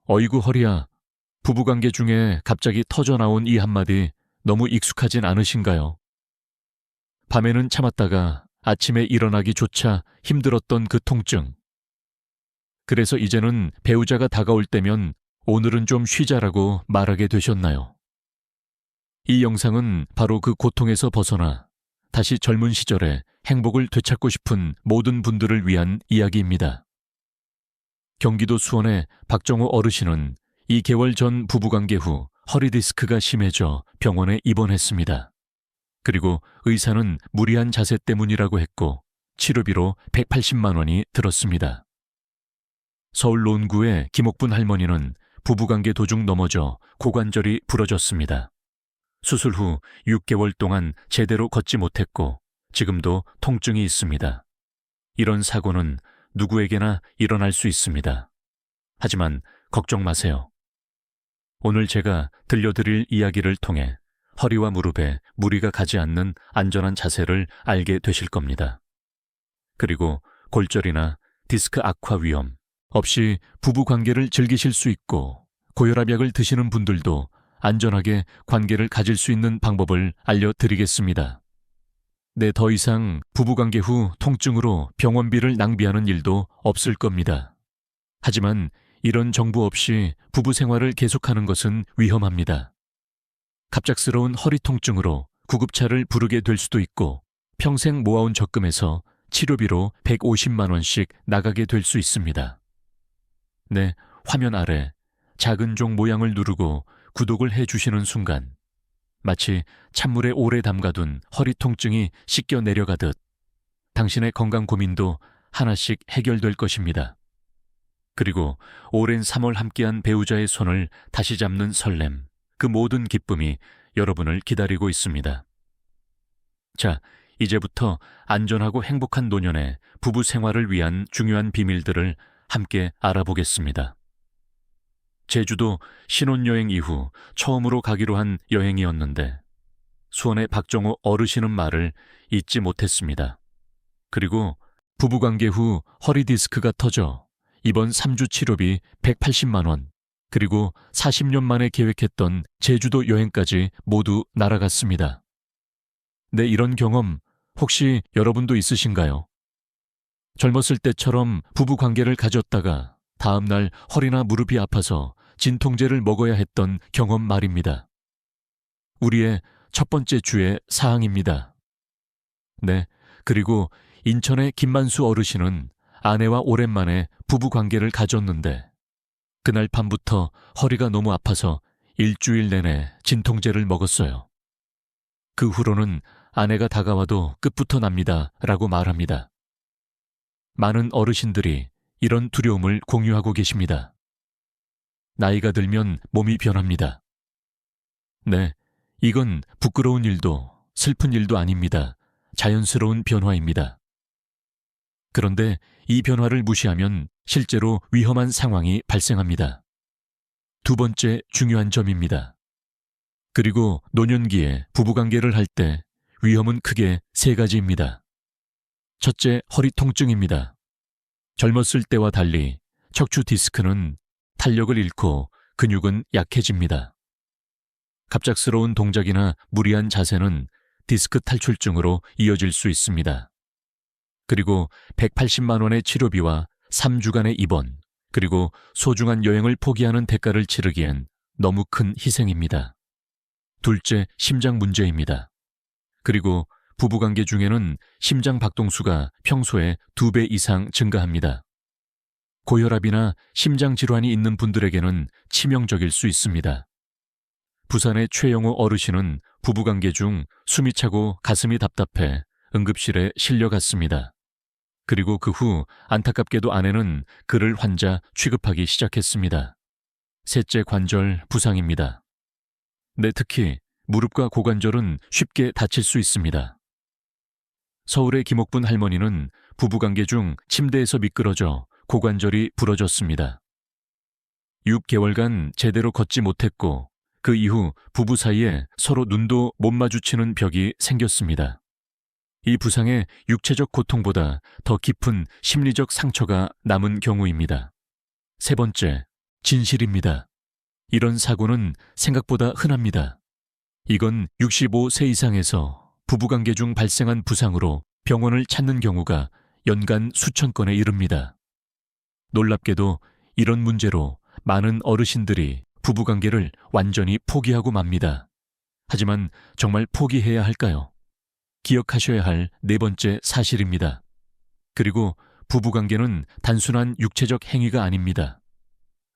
어이구 허리야. 부부관계 중에 갑자기 터져나온 이 한마디 너무 익숙하진 않으신가요? 밤에는 참았다가 아침에 일어나기조차 힘들었던 그 통증. 그래서 이제는 배우자가 다가올 때면 오늘은 좀 쉬자라고 말하게 되셨나요? 이 영상은 바로 그 고통에서 벗어나 다시 젊은 시절에 행복을 되찾고 싶은 모든 분들을 위한 이야기입니다. 경기도 수원의 박정호 어르신은 2개월 전 부부관계 후 허리디스크가 심해져 병원에 입원했습니다. 그리고 의사는 무리한 자세 때문이라고 했고 치료비로 180만 원이 들었습니다. 서울 논구의 김옥분 할머니는 부부관계 도중 넘어져 고관절이 부러졌습니다. 수술 후 6개월 동안 제대로 걷지 못했고 지금도 통증이 있습니다. 이런 사고는 누구에게나 일어날 수 있습니다. 하지만 걱정 마세요. 오늘 제가 들려드릴 이야기를 통해 허리와 무릎에 무리가 가지 않는 안전한 자세를 알게 되실 겁니다. 그리고 골절이나 디스크 악화 위험 없이 부부 관계를 즐기실 수 있고 고혈압약을 드시는 분들도 안전하게 관계를 가질 수 있는 방법을 알려드리겠습니다. 네, 더 이상 부부관계 후 통증으로 병원비를 낭비하는 일도 없을 겁니다. 하지만 이런 정보 없이 부부 생활을 계속하는 것은 위험합니다. 갑작스러운 허리 통증으로 구급차를 부르게 될 수도 있고 평생 모아온 적금에서 치료비로 150만 원씩 나가게 될 수 있습니다. 네, 화면 아래 작은 종 모양을 누르고 구독을 해주시는 순간 마치 찬물에 오래 담가둔 허리 통증이 씻겨 내려가듯 당신의 건강 고민도 하나씩 해결될 것입니다. 그리고 오랜 3월 함께한 배우자의 손을 다시 잡는 설렘, 그 모든 기쁨이 여러분을 기다리고 있습니다. 자, 이제부터 안전하고 행복한 노년의 부부 생활을 위한 중요한 비밀들을 함께 알아보겠습니다. 제주도 신혼여행 이후 처음으로 가기로 한 여행이었는데 수원의 박정호 어르신은 말을 잊지 못했습니다. 그리고 부부관계 후 허리디스크가 터져 이번 3주 치료비 180만 원, 그리고 40년 만에 계획했던 제주도 여행까지 모두 날아갔습니다. 네, 이런 경험 혹시 여러분도 있으신가요? 젊었을 때처럼 부부관계를 가졌다가 다음 날 허리나 무릎이 아파서 진통제를 먹어야 했던 경험 말입니다. 우리의 첫 번째 주의 사항입니다. 네, 그리고 인천의 김만수 어르신은 아내와 오랜만에 부부관계를 가졌는데 그날 밤부터 허리가 너무 아파서 일주일 내내 진통제를 먹었어요. 그 후로는 아내가 다가와도 끝부터 납니다 라고 말합니다. 많은 어르신들이 이런 두려움을 공유하고 계십니다. 나이가 들면 몸이 변합니다. 네, 이건 부끄러운 일도 슬픈 일도 아닙니다. 자연스러운 변화입니다. 그런데 이 변화를 무시하면 실제로 위험한 상황이 발생합니다. 두 번째 중요한 점입니다. 그리고 노년기에 부부관계를 할 때 위험은 크게 세 가지입니다. 첫째, 허리 통증입니다. 젊었을 때와 달리 척추 디스크는 탄력을 잃고 근육은 약해집니다. 갑작스러운 동작이나 무리한 자세는 디스크 탈출증으로 이어질 수 있습니다. 그리고 180만 원의 치료비와 3주간의 입원, 그리고 소중한 여행을 포기하는 대가를 치르기엔 너무 큰 희생입니다. 둘째, 심장 문제입니다. 그리고 부부관계 중에는 심장 박동수가 평소에 2배 이상 증가합니다. 고혈압이나 심장 질환이 있는 분들에게는 치명적일 수 있습니다. 부산의 최영호 어르신은 부부관계 중 숨이 차고 가슴이 답답해 응급실에 실려갔습니다. 그리고 그 후 안타깝게도 아내는 그를 환자 취급하기 시작했습니다. 셋째, 관절 부상입니다. 네, 특히 무릎과 고관절은 쉽게 다칠 수 있습니다. 서울의 김옥분 할머니는 부부관계 중 침대에서 미끄러져 고관절이 부러졌습니다. 6개월간 제대로 걷지 못했고 그 이후 부부 사이에 서로 눈도 못 마주치는 벽이 생겼습니다. 이 부상에 육체적 고통보다 더 깊은 심리적 상처가 남은 경우입니다. 세 번째, 진실입니다. 이런 사고는 생각보다 흔합니다. 이건 65세 이상에서 부부관계 중 발생한 부상으로 병원을 찾는 경우가 연간 수천 건에 이릅니다. 놀랍게도 이런 문제로 많은 어르신들이 부부관계를 완전히 포기하고 맙니다. 하지만 정말 포기해야 할까요? 기억하셔야 할 네 번째 사실입니다. 그리고 부부관계는 단순한 육체적 행위가 아닙니다.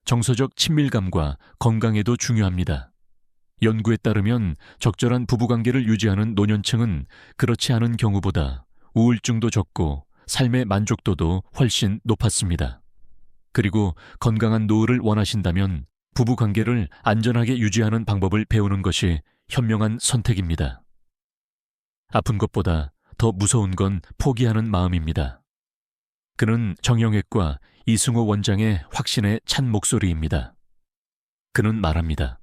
정서적 친밀감과 건강에도 중요합니다. 연구에 따르면 적절한 부부관계를 유지하는 노년층은 그렇지 않은 경우보다 우울증도 적고 삶의 만족도도 훨씬 높았습니다. 그리고 건강한 노후를 원하신다면 부부관계를 안전하게 유지하는 방법을 배우는 것이 현명한 선택입니다. 아픈 것보다 더 무서운 건 포기하는 마음입니다. 그는 정형외과 이승호 원장의 확신에 찬 목소리입니다. 그는 말합니다.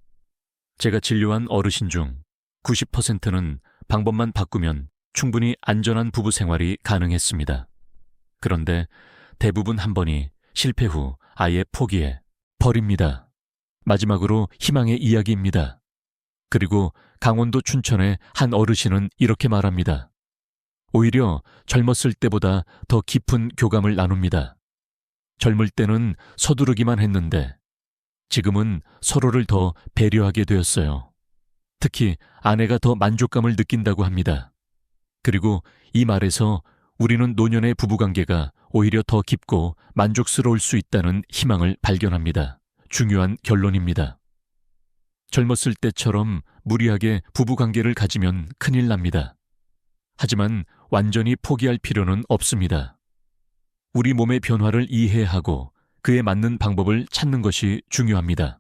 제가 진료한 어르신 중 90%는 방법만 바꾸면 충분히 안전한 부부 생활이 가능했습니다. 그런데 대부분 한 번이 실패 후 아예 포기해 버립니다. 마지막으로 희망의 이야기입니다. 그리고 강원도 춘천의 한 어르신은 이렇게 말합니다. 오히려 젊었을 때보다 더 깊은 교감을 나눕니다. 젊을 때는 서두르기만 했는데 지금은 서로를 더 배려하게 되었어요. 특히 아내가 더 만족감을 느낀다고 합니다. 그리고 이 말에서 우리는 노년의 부부관계가 오히려 더 깊고 만족스러울 수 있다는 희망을 발견합니다. 중요한 결론입니다. 젊었을 때처럼 무리하게 부부관계를 가지면 큰일 납니다. 하지만 완전히 포기할 필요는 없습니다. 우리 몸의 변화를 이해하고 그에 맞는 방법을 찾는 것이 중요합니다.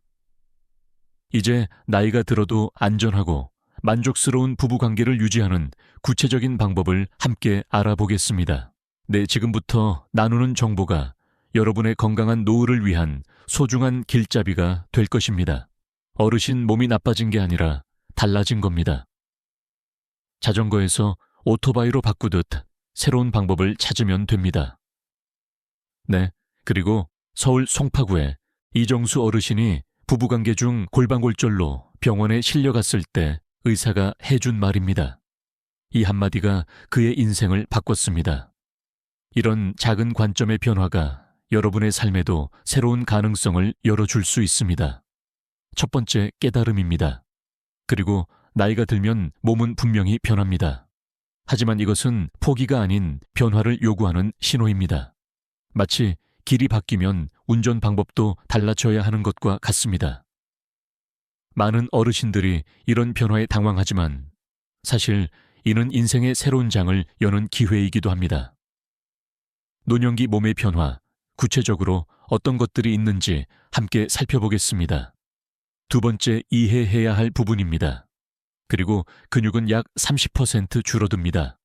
이제 나이가 들어도 안전하고 만족스러운 부부관계를 유지하는 구체적인 방법을 함께 알아보겠습니다. 네, 지금부터 나누는 정보가 여러분의 건강한 노후를 위한 소중한 길잡이가 될 것입니다. 어르신 몸이 나빠진 게 아니라 달라진 겁니다. 자전거에서 오토바이로 바꾸듯 새로운 방법을 찾으면 됩니다. 네, 그리고 서울 송파구에 이정수 어르신이 부부관계 중 골반골절로 병원에 실려갔을 때 의사가 해준 말입니다. 이 한마디가 그의 인생을 바꿨습니다. 이런 작은 관점의 변화가 여러분의 삶에도 새로운 가능성을 열어줄 수 있습니다. 첫 번째 깨달음입니다. 그리고 나이가 들면 몸은 분명히 변합니다. 하지만 이것은 포기가 아닌 변화를 요구하는 신호입니다. 마치 길이 바뀌면 운전 방법도 달라져야 하는 것과 같습니다. 많은 어르신들이 이런 변화에 당황하지만 사실 이는 인생의 새로운 장을 여는 기회이기도 합니다. 노년기 몸의 변화, 구체적으로 어떤 것들이 있는지 함께 살펴보겠습니다. 두 번째 이해해야 할 부분입니다. 그리고 근육은 약 30% 줄어듭니다.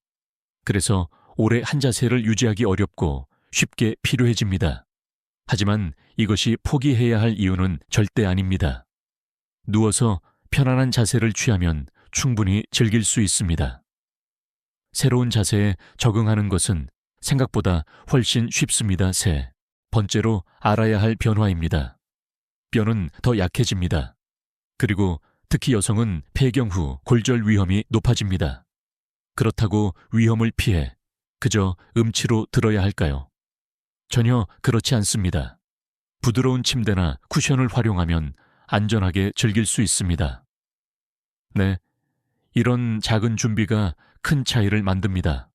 그래서 오래 한 자세를 유지하기 어렵고 쉽게 피로해집니다. 하지만 이것이 포기해야 할 이유는 절대 아닙니다. 누워서 편안한 자세를 취하면 충분히 즐길 수 있습니다. 새로운 자세에 적응하는 것은 생각보다 훨씬 쉽습니다. 세 번째로 알아야 할 변화입니다. 뼈는 더 약해집니다. 그리고 특히 여성은 폐경 후 골절 위험이 높아집니다. 그렇다고 위험을 피해 그저 음치로 들어야 할까요? 전혀 그렇지 않습니다. 부드러운 침대나 쿠션을 활용하면 안전하게 즐길 수 있습니다. 네, 이런 작은 준비가 큰 차이를 만듭니다.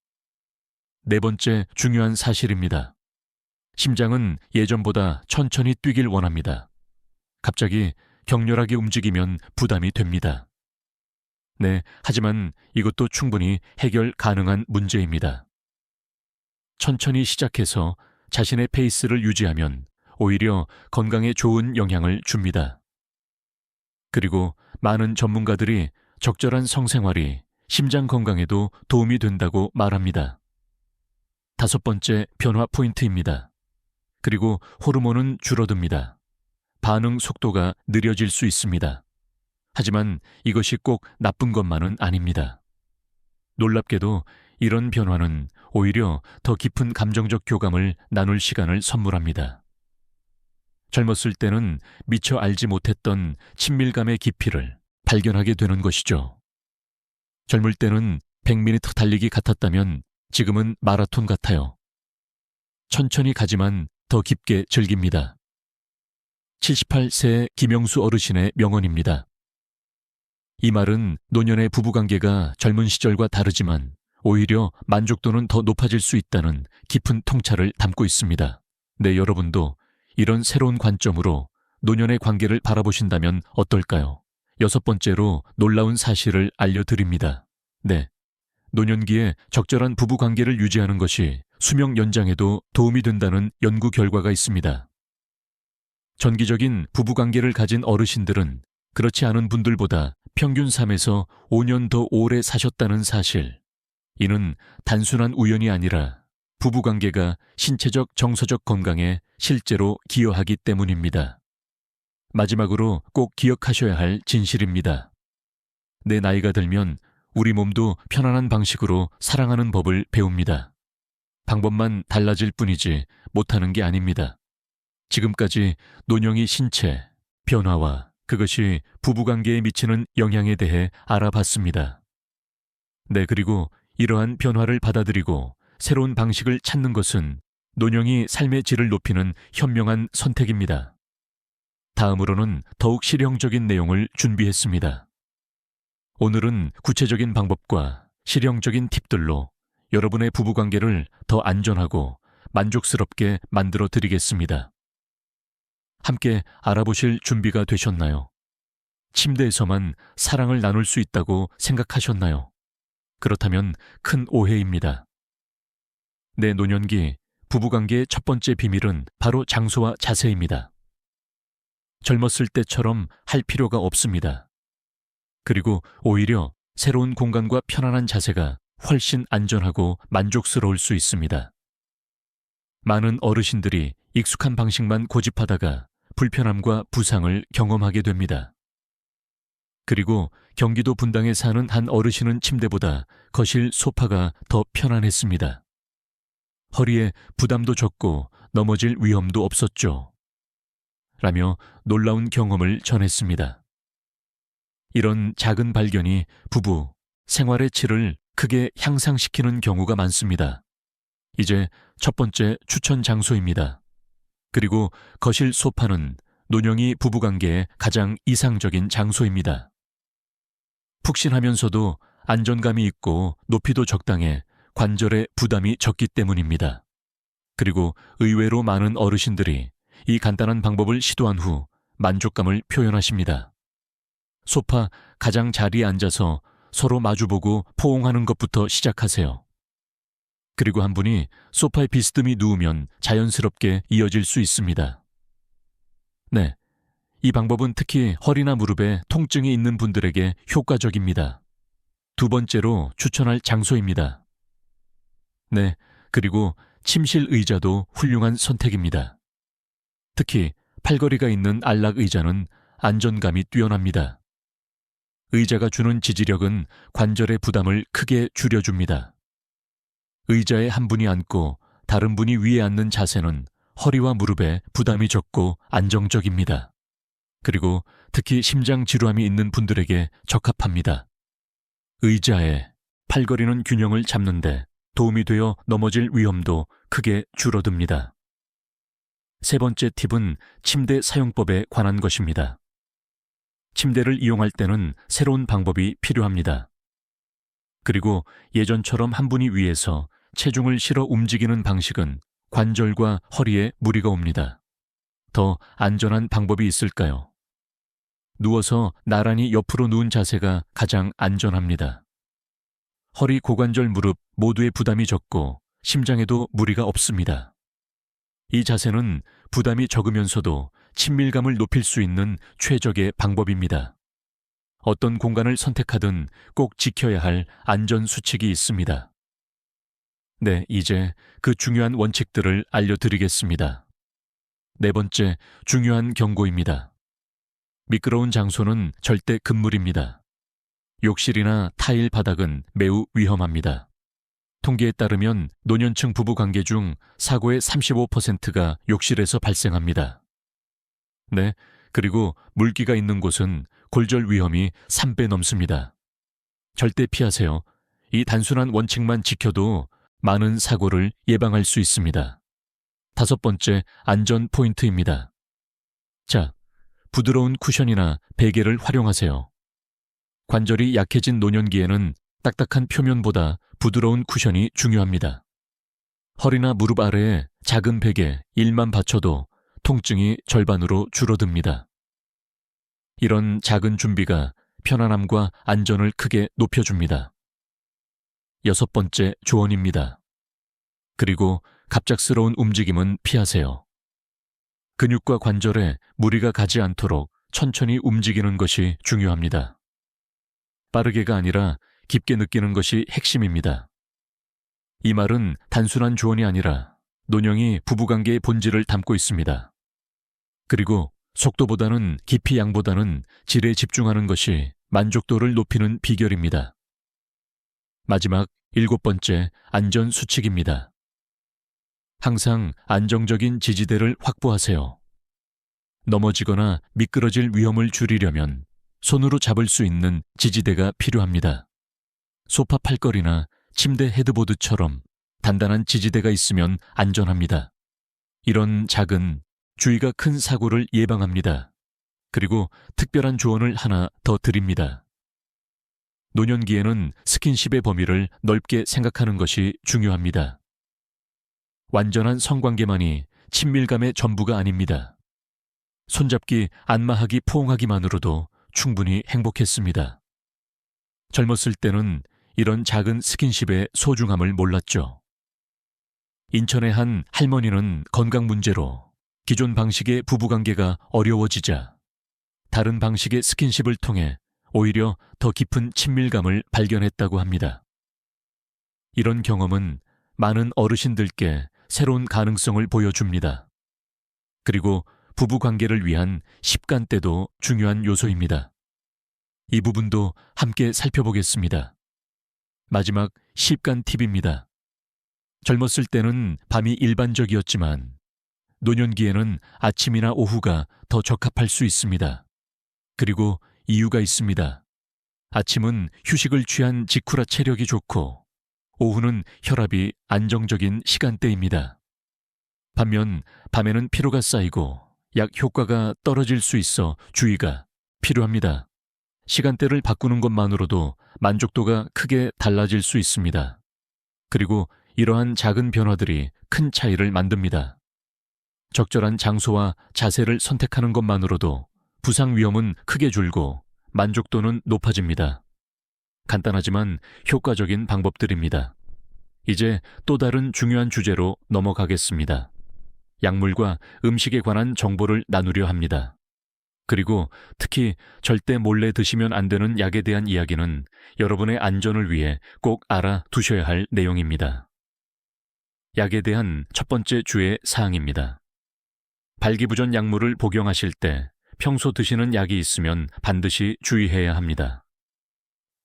네 번째 중요한 사실입니다. 심장은 예전보다 천천히 뛰길 원합니다. 갑자기 격렬하게 움직이면 부담이 됩니다. 네, 하지만 이것도 충분히 해결 가능한 문제입니다. 천천히 시작해서 자신의 페이스를 유지하면 오히려 건강에 좋은 영향을 줍니다. 그리고 많은 전문가들이 적절한 성생활이 심장 건강에도 도움이 된다고 말합니다. 다섯 번째 변화 포인트입니다. 그리고 호르몬은 줄어듭니다. 반응 속도가 느려질 수 있습니다. 하지만 이것이 꼭 나쁜 것만은 아닙니다. 놀랍게도 이런 변화는 오히려 더 깊은 감정적 교감을 나눌 시간을 선물합니다. 젊었을 때는 미처 알지 못했던 친밀감의 깊이를 발견하게 되는 것이죠. 젊을 때는 100m 달리기 같았다면 지금은 마라톤 같아요. 천천히 가지만 더 깊게 즐깁니다. 78세 김영수 어르신의 명언입니다. 이 말은 노년의 부부관계가 젊은 시절과 다르지만 오히려 만족도는 더 높아질 수 있다는 깊은 통찰을 담고 있습니다. 네, 여러분도 이런 새로운 관점으로 노년의 관계를 바라보신다면 어떨까요? 6번째로 놀라운 사실을 알려드립니다. 네, 노년기에 적절한 부부관계를 유지하는 것이 수명 연장에도 도움이 된다는 연구 결과가 있습니다. 전기적인 부부관계를 가진 어르신들은 그렇지 않은 분들보다 평균 삶에서 5년 더 오래 사셨다는 사실. 이는 단순한 우연이 아니라 부부관계가 신체적, 정서적 건강에 실제로 기여하기 때문입니다. 마지막으로 꼭 기억하셔야 할 진실입니다. 내 나이가 들면 우리 몸도 편안한 방식으로 사랑하는 법을 배웁니다. 방법만 달라질 뿐이지 못하는 게 아닙니다. 지금까지 노년의 신체, 변화와 그것이 부부관계에 미치는 영향에 대해 알아봤습니다. 네, 그리고 이러한 변화를 받아들이고 새로운 방식을 찾는 것은 노년이 삶의 질을 높이는 현명한 선택입니다. 다음으로는 더욱 실용적인 내용을 준비했습니다. 오늘은 구체적인 방법과 실용적인 팁들로 여러분의 부부관계를 더 안전하고 만족스럽게 만들어 드리겠습니다. 함께 알아보실 준비가 되셨나요? 침대에서만 사랑을 나눌 수 있다고 생각하셨나요? 그렇다면 큰 오해입니다. 내 노년기 부부관계의 첫 번째 비밀은 바로 장소와 자세입니다. 젊었을 때처럼 할 필요가 없습니다. 그리고 오히려 새로운 공간과 편안한 자세가 훨씬 안전하고 만족스러울 수 있습니다. 많은 어르신들이 익숙한 방식만 고집하다가 불편함과 부상을 경험하게 됩니다. 그리고 경기도 분당에 사는 한 어르신은 침대보다 거실 소파가 더 편안했습니다. 허리에 부담도 적고 넘어질 위험도 없었죠. 라며 놀라운 경험을 전했습니다. 이런 작은 발견이 부부, 생활의 질을 크게 향상시키는 경우가 많습니다. 이제 첫 번째 추천 장소입니다. 그리고 거실 소파는 노년이 부부관계의 가장 이상적인 장소입니다. 푹신하면서도 안정감이 있고 높이도 적당해 관절에 부담이 적기 때문입니다. 그리고 의외로 많은 어르신들이 이 간단한 방법을 시도한 후 만족감을 표현하십니다. 소파 가장 자리에 앉아서 서로 마주보고 포옹하는 것부터 시작하세요. 그리고 한 분이 소파에 비스듬히 누우면 자연스럽게 이어질 수 있습니다. 네, 이 방법은 특히 허리나 무릎에 통증이 있는 분들에게 효과적입니다. 두 번째로 추천할 장소입니다. 네, 그리고 침실 의자도 훌륭한 선택입니다. 특히 팔걸이가 있는 안락 의자는 안전감이 뛰어납니다. 의자가 주는 지지력은 관절의 부담을 크게 줄여줍니다. 의자에 한 분이 앉고 다른 분이 위에 앉는 자세는 허리와 무릎에 부담이 적고 안정적입니다. 그리고 특히 심장 질환이 있는 분들에게 적합합니다. 의자에 팔걸이는 균형을 잡는데 도움이 되어 넘어질 위험도 크게 줄어듭니다. 세 번째 팁은 침대 사용법에 관한 것입니다. 침대를 이용할 때는 새로운 방법이 필요합니다. 그리고 예전처럼 한 분이 위에서 체중을 실어 움직이는 방식은 관절과 허리에 무리가 옵니다. 더 안전한 방법이 있을까요? 누워서 나란히 옆으로 누운 자세가 가장 안전합니다. 허리, 고관절, 무릎 모두의 부담이 적고 심장에도 무리가 없습니다. 이 자세는 부담이 적으면서도 친밀감을 높일 수 있는 최적의 방법입니다. 어떤 공간을 선택하든 꼭 지켜야 할 안전 수칙이 있습니다. 네, 이제 그 중요한 원칙들을 알려드리겠습니다. 네 번째, 중요한 경고입니다. 미끄러운 장소는 절대 금물입니다. 욕실이나 타일 바닥은 매우 위험합니다. 통계에 따르면 노년층 부부 관계 중 사고의 35%가 욕실에서 발생합니다. 네, 그리고 물기가 있는 곳은 골절 위험이 3배 넘습니다. 절대 피하세요. 이 단순한 원칙만 지켜도 많은 사고를 예방할 수 있습니다. 5번째, 안전 포인트입니다. 자, 부드러운 쿠션이나 베개를 활용하세요. 관절이 약해진 노년기에는 딱딱한 표면보다 부드러운 쿠션이 중요합니다. 허리나 무릎 아래에 작은 베개 1만 받쳐도 통증이 절반으로 줄어듭니다. 이런 작은 준비가 편안함과 안전을 크게 높여줍니다. 6번째 조언입니다. 그리고 갑작스러운 움직임은 피하세요. 근육과 관절에 무리가 가지 않도록 천천히 움직이는 것이 중요합니다. 빠르게가 아니라 깊게 느끼는 것이 핵심입니다. 이 말은 단순한 조언이 아니라 논영이 부부관계의 본질을 담고 있습니다. 그리고 속도보다는 깊이 양보다는 질에 집중하는 것이 만족도를 높이는 비결입니다. 마지막 7번째, 안전 수칙입니다. 항상 안정적인 지지대를 확보하세요. 넘어지거나 미끄러질 위험을 줄이려면 손으로 잡을 수 있는 지지대가 필요합니다. 소파 팔걸이나 침대 헤드보드처럼 단단한 지지대가 있으면 안전합니다. 이런 작은, 주의가 큰 사고를 예방합니다. 그리고 특별한 조언을 하나 더 드립니다. 노년기에는 스킨십의 범위를 넓게 생각하는 것이 중요합니다. 완전한 성관계만이 친밀감의 전부가 아닙니다. 손잡기, 안마하기, 포옹하기만으로도 충분히 행복했습니다. 젊었을 때는 이런 작은 스킨십의 소중함을 몰랐죠. 인천의 한 할머니는 건강 문제로 기존 방식의 부부관계가 어려워지자 다른 방식의 스킨십을 통해 오히려 더 깊은 친밀감을 발견했다고 합니다. 이런 경험은 많은 어르신들께 새로운 가능성을 보여줍니다. 그리고 부부관계를 위한 습관때도 중요한 요소입니다. 이 부분도 함께 살펴보겠습니다. 마지막 습관 팁입니다. 젊었을 때는 밤이 일반적이었지만 노년기에는 아침이나 오후가 더 적합할 수 있습니다. 그리고 이유가 있습니다. 아침은 휴식을 취한 직후라 체력이 좋고 오후는 혈압이 안정적인 시간대입니다. 반면 밤에는 피로가 쌓이고 약 효과가 떨어질 수 있어 주의가 필요합니다. 시간대를 바꾸는 것만으로도 만족도가 크게 달라질 수 있습니다. 그리고 이러한 작은 변화들이 큰 차이를 만듭니다. 적절한 장소와 자세를 선택하는 것만으로도 부상 위험은 크게 줄고 만족도는 높아집니다. 간단하지만 효과적인 방법들입니다. 이제 또 다른 중요한 주제로 넘어가겠습니다. 약물과 음식에 관한 정보를 나누려 합니다. 그리고 특히 절대 몰래 드시면 안 되는 약에 대한 이야기는 여러분의 안전을 위해 꼭 알아두셔야 할 내용입니다. 약에 대한 첫 번째 주의 사항입니다. 발기부전 약물을 복용하실 때 평소 드시는 약이 있으면 반드시 주의해야 합니다.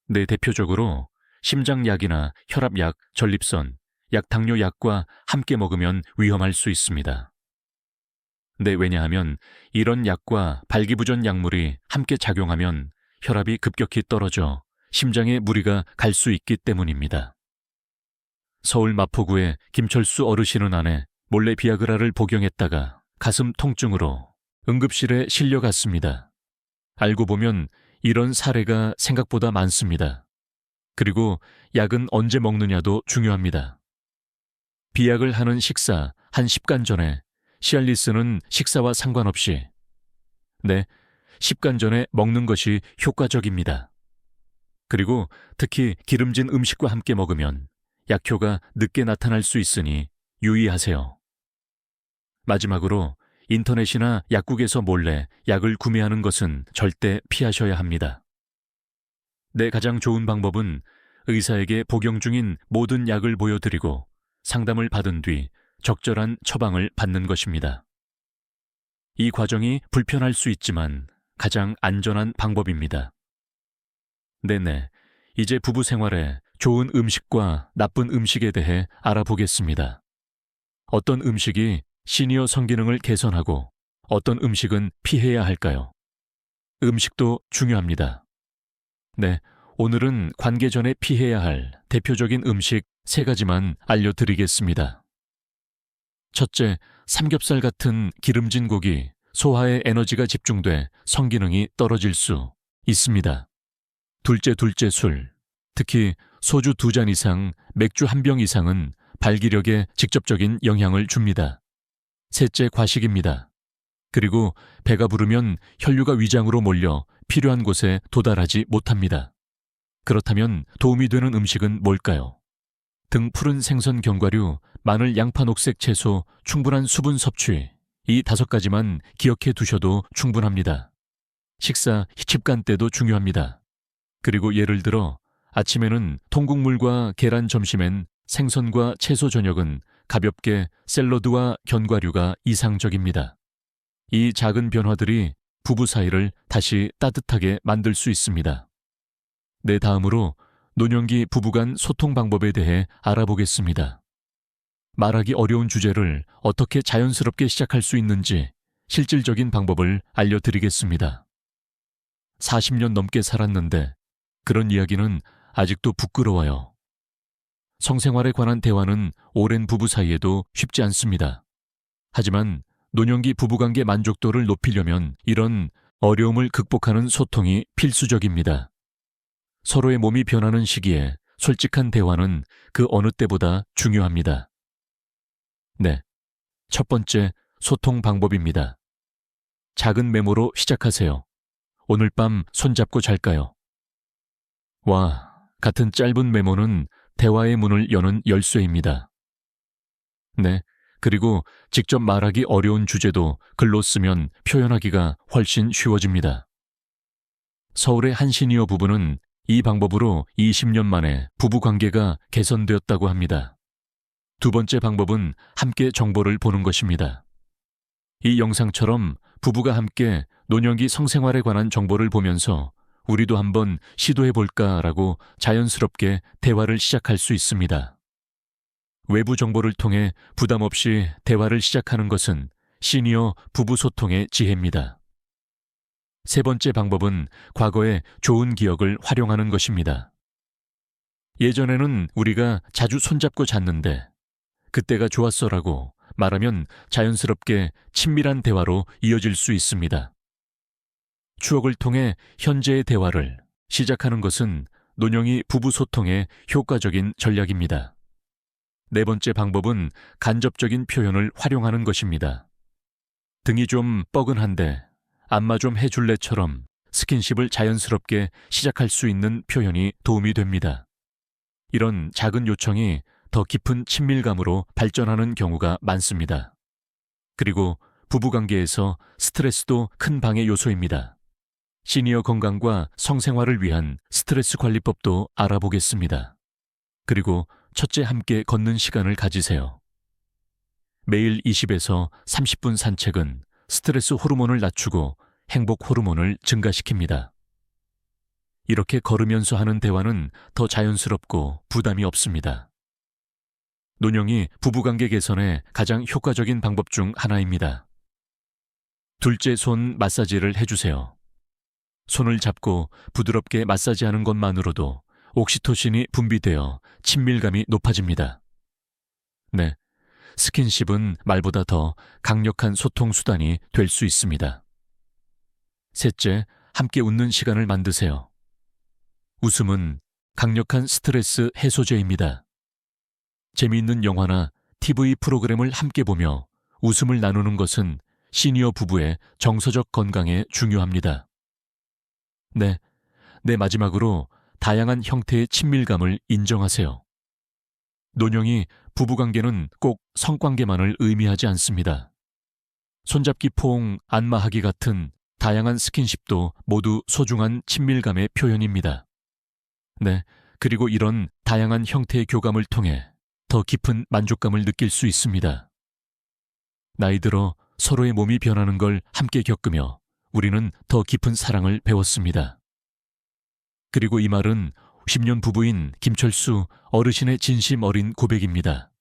네, 대표적으로 심장약이나 혈압약, 전립선, 약당뇨약과 함께 먹으면 위험할 수 있습니다. 네, 왜냐하면 이런 약과 발기부전 약물이 함께 작용하면 혈압이 급격히 떨어져 심장에 무리가 갈 수 있기 때문입니다. 서울 마포구의 김철수 어르신은 아내 몰래 비아그라를 복용했다가 가슴 통증으로 응급실에 실려갔습니다. 알고 보면 이런 사례가 생각보다 많습니다. 그리고 약은 언제 먹느냐도 중요합니다. 비약을 하는 식사 한 10간 전에 시알리스는 식사와 상관없이 10간 전에 먹는 것이 효과적입니다. 그리고 특히 기름진 음식과 함께 먹으면 약효가 늦게 나타날 수 있으니 유의하세요. 마지막으로 인터넷이나 약국에서 몰래 약을 구매하는 것은 절대 피하셔야 합니다. 가장 좋은 방법은 의사에게 복용 중인 모든 약을 보여드리고 상담을 받은 뒤 적절한 처방을 받는 것입니다. 이 과정이 불편할 수 있지만 가장 안전한 방법입니다. 이제 부부 생활에 좋은 음식과 나쁜 음식에 대해 알아보겠습니다. 어떤 음식이 시니어 성기능을 개선하고 어떤 음식은 피해야 할까요? 음식도 중요합니다. 네, 오늘은 관계 전에 피해야 할 대표적인 음식 3가지만 알려드리겠습니다. 첫째, 삼겹살 같은 기름진 고기, 소화에 에너지가 집중돼 성기능이 떨어질 수 있습니다. 둘째, 술. 특히 소주 2잔 이상, 맥주 1병 이상은 발기력에 직접적인 영향을 줍니다. 셋째, 과식입니다. 그리고 배가 부르면 혈류가 위장으로 몰려 필요한 곳에 도달하지 못합니다. 그렇다면 도움이 되는 음식은 뭘까요? 등 푸른 생선 견과류, 마늘 양파 녹색 채소, 충분한 수분 섭취, 이 5가지만 기억해 두셔도 충분합니다. 식사 식습관 때도 중요합니다. 그리고 예를 들어 아침에는 통곡물과 계란, 점심엔 생선과 채소, 저녁은 가볍게 샐러드와 견과류가 이상적입니다. 이 작은 변화들이 부부 사이를 다시 따뜻하게 만들 수 있습니다. 네, 다음으로 노년기 부부간 소통 방법에 대해 알아보겠습니다. 말하기 어려운 주제를 어떻게 자연스럽게 시작할 수 있는지 실질적인 방법을 알려드리겠습니다. 40년 넘게 살았는데 그런 이야기는 아직도 부끄러워요. 성생활에 관한 대화는 오랜 부부 사이에도 쉽지 않습니다. 하지만 노년기 부부관계 만족도를 높이려면 이런 어려움을 극복하는 소통이 필수적입니다. 서로의 몸이 변하는 시기에 솔직한 대화는 그 어느 때보다 중요합니다. 네, 첫 번째 소통 방법입니다. 작은 메모로 시작하세요. 오늘 밤 손잡고 잘까요? 와, 같은 짧은 메모는 대화의 문을 여는 열쇠입니다. 네, 그리고 직접 말하기 어려운 주제도 글로 쓰면 표현하기가 훨씬 쉬워집니다. 서울의 한 시니어 부부는 이 방법으로 20년 만에 부부 관계가 개선되었다고 합니다. 두 번째 방법은 함께 정보를 보는 것입니다. 이 영상처럼 부부가 함께 노년기 성생활에 관한 정보를 보면서 우리도 한번 시도해볼까라고 자연스럽게 대화를 시작할 수 있습니다. 외부 정보를 통해 부담 없이 대화를 시작하는 것은 시니어 부부 소통의 지혜입니다. 세 번째 방법은 과거의 좋은 기억을 활용하는 것입니다. 예전에는 우리가 자주 손잡고 잤는데 그때가 좋았어라고 말하면 자연스럽게 친밀한 대화로 이어질 수 있습니다. 추억을 통해 현재의 대화를 시작하는 것은 노년기 부부 소통의 효과적인 전략입니다. 네 번째 방법은 간접적인 표현을 활용하는 것입니다. 등이 좀 뻐근한데 안마 좀 해줄래처럼 스킨십을 자연스럽게 시작할 수 있는 표현이 도움이 됩니다. 이런 작은 요청이 더 깊은 친밀감으로 발전하는 경우가 많습니다. 그리고 부부관계에서 스트레스도 큰 방해 요소입니다. 시니어 건강과 성생활을 위한 스트레스 관리법도 알아보겠습니다. 그리고 첫째, 함께 걷는 시간을 가지세요. 매일 20에서 30분 산책은 스트레스 호르몬을 낮추고 행복 호르몬을 증가시킵니다. 이렇게 걸으면서 하는 대화는 더 자연스럽고 부담이 없습니다. 노년기 부부관계 개선의 가장 효과적인 방법 중 하나입니다. 둘째, 손 마사지를 해주세요. 손을 잡고 부드럽게 마사지하는 것만으로도 옥시토신이 분비되어 친밀감이 높아집니다. 네, 스킨십은 말보다 더 강력한 소통 수단이 될 수 있습니다. 셋째, 함께 웃는 시간을 만드세요. 웃음은 강력한 스트레스 해소제입니다. 재미있는 영화나 TV 프로그램을 함께 보며 웃음을 나누는 것은 시니어 부부의 정서적 건강에 중요합니다. 네, 마지막으로 다양한 형태의 친밀감을 인정하세요. 노년기 부부관계는 꼭 성관계만을 의미하지 않습니다. 손잡기, 포옹, 안마하기 같은 다양한 스킨십도 모두 소중한 친밀감의 표현입니다. 네, 그리고 이런 다양한 형태의 교감을 통해 더 깊은 만족감을 느낄 수 있습니다. 나이 들어 서로의 몸이 변하는 걸 함께 겪으며 우리는 더 깊은 사랑을 배웠습니다. 그리고 이 말은 10년 부부인 김철수 어르신의 진심 어린 고백입니다.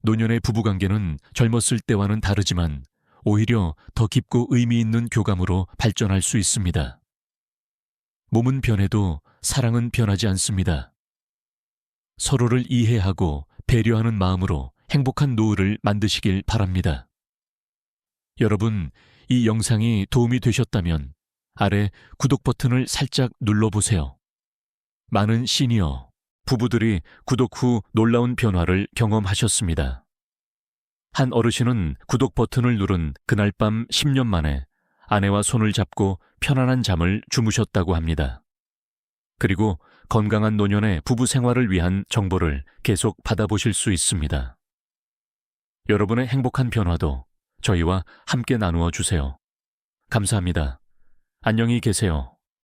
노년의 부부관계는 젊었을 때와는 다르지만 오히려 더 깊고 의미 있는 교감으로 발전할 수 있습니다. 몸은 변해도 사랑은 변하지 않습니다. 서로를 이해하고 배려하는 마음으로 행복한 노후를 만드시길 바랍니다. 여러분, 이 영상이 도움이 되셨다면 아래 구독 버튼을 살짝 눌러보세요. 많은 시니어, 부부들이 구독 후 놀라운 변화를 경험하셨습니다. 한 어르신은 구독 버튼을 누른 그날 밤 10년 만에 아내와 손을 잡고 편안한 잠을 주무셨다고 합니다. 그리고 건강한 노년의 부부 생활을 위한 정보를 계속 받아보실 수 있습니다. 여러분의 행복한 변화도 저희와 함께 나누어 주세요. 감사합니다. 안녕히 계세요.